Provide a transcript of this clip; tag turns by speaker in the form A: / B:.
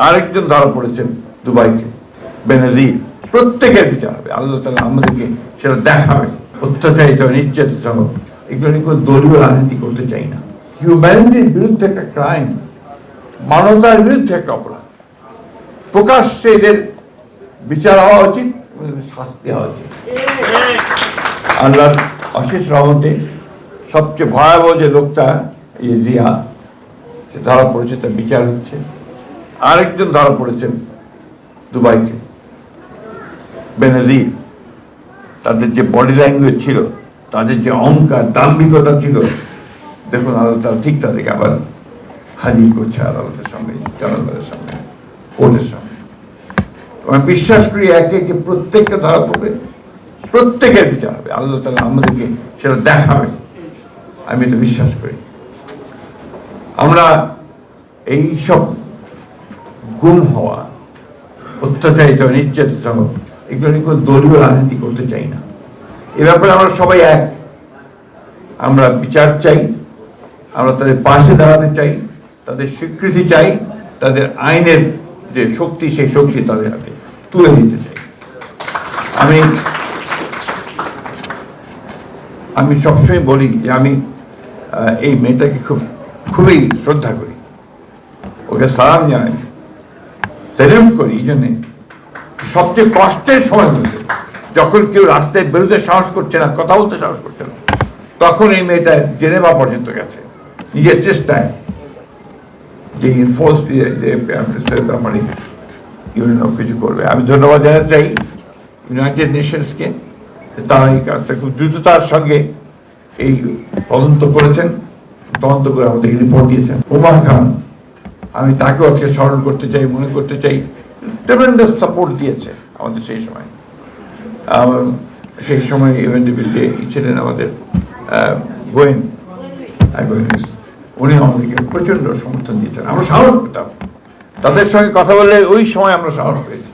A: আরেকজন ধরা পড়েছেন দুবাইতে, বেনজির। প্রত্যেকের বিচার হবে, আল্লাহ তাআলা আমাদেরকে সেটা দেখাবে। অত্যাচারিত, নির্যাতিত, এগুলো নিয়ে কোনো দলীয় রাজনীতি করতে চাই না। হিউম্যানিটির বিরুদ্ধে একটা ক্রাইম, মানবতার বিরুদ্ধে একটা অপরাধ। প্রকাশ্যে এদের বিচার হওয়া উচিত, শাস্তি হওয়া উচিত। আল্লাহর অশেষ রহমতে সবচেয়ে ভয়াবহ যে লোকটা, এই জিয়া, সে ধরা পড়েছে, তার বিচার হচ্ছে। আরেকজন ধরা পড়েছেন দুবাইতে, বেনজির। তাদের যে বডি ল্যাঙ্গুয়েজ ছিল, তাদের যে অহংকার, দাম্ভিকতা ছিল, দেখুন আল্লাহ তারা ঠিক তাদেরকে আবার হাজির করছে আদালতের সামনে, জনগণের সামনে, কোর্টের সামনে। আমি বিশ্বাস করি একে একে প্রত্যেকটা ধরা পড়বে, প্রত্যেকের বিচার হবে, আল্লাহ তাআলা আমাদেরকে সেটা দেখাবে। আমি তো বিশ্বাস করি। আমরা এই সব গুম হওয়া, অত্যাচারিত, নির্যাতিত, এগুলো নিয়ে কোনো দলীয় রাজনীতি করতে চাই না। এ ব্যাপারে আমরা সবাই এক। আমরা বিচার চাই, আমরা তাদের পাশে দাঁড়াতে চাই, তাদের স্বীকৃতি চাই, তাদের আইনের যে শক্তি, সেই শক্তি তাদের হাতে তুলে দিতে চাই। আমি সবসময় বলি যে আমি এই মেয়েটাকে খুবই শ্রদ্ধা করি, ওকে সালাম জানাই, স্যালিউট করি। এই জন্যে সবচেয়ে কষ্টের সময় মধ্যে, যখন কেউ রাস্তায় বেরোতে সাহস করছে না, কথা বলতে সাহস করছে না, তখন এই মেয়েটা জেনেভা পর্যন্ত গেছে নিজের চেষ্টায়, যে ইনফোর্স যে ব্যাপারে ইউএনও কিছু করবে। আমি ধন্যবাদ জানাতে চাই ইউনাইটেড নেশনসকে, তারা এই কাজটা খুব দ্রুততার সঙ্গে এই তদন্ত করেছেন, তদন্ত করে আমাদেরকে রিপোর্ট দিয়েছেন। ওমর খান, আমি তাকেও আজকে স্মরণ করতে চাই, মনে করতে চাই, ট্রেমেন্ডাস সাপোর্ট দিয়েছে আমাদের সেই সময়। সেই সময় ইউএনডিপিতে ছিলেন আমাদের গোয়েন, উনি আমাদেরকে প্রচণ্ড সমর্থন দিয়েছেন। আমরা সাহস পেতাম, তাদের সঙ্গে কথা বললে ওই সময় আমরা সাহস পেয়েছি।